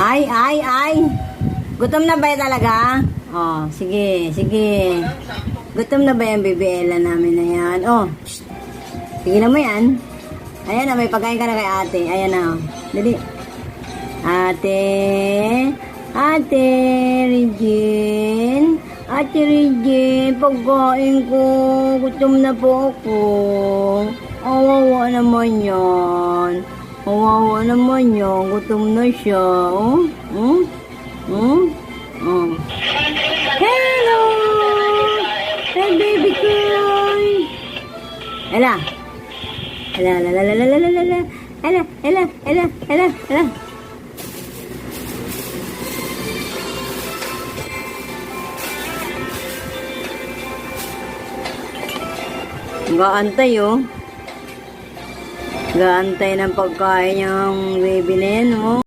Ay. Gutom na ba talaga? Oh, sige. Gutom na ba yung BBL namin na yan? Oh, tigilan mo yan. Ayan na, may pagkain ka na kay ate. Ayan na, oh. Dali. Ate Regine, pagkain ko. Gutom na po ako. Awawa naman yan. Gutom na siya. Hello! Hey, baby girl! Hala. Gaantay, oh. Gaantay ng pagkain yung baby na yan, oh.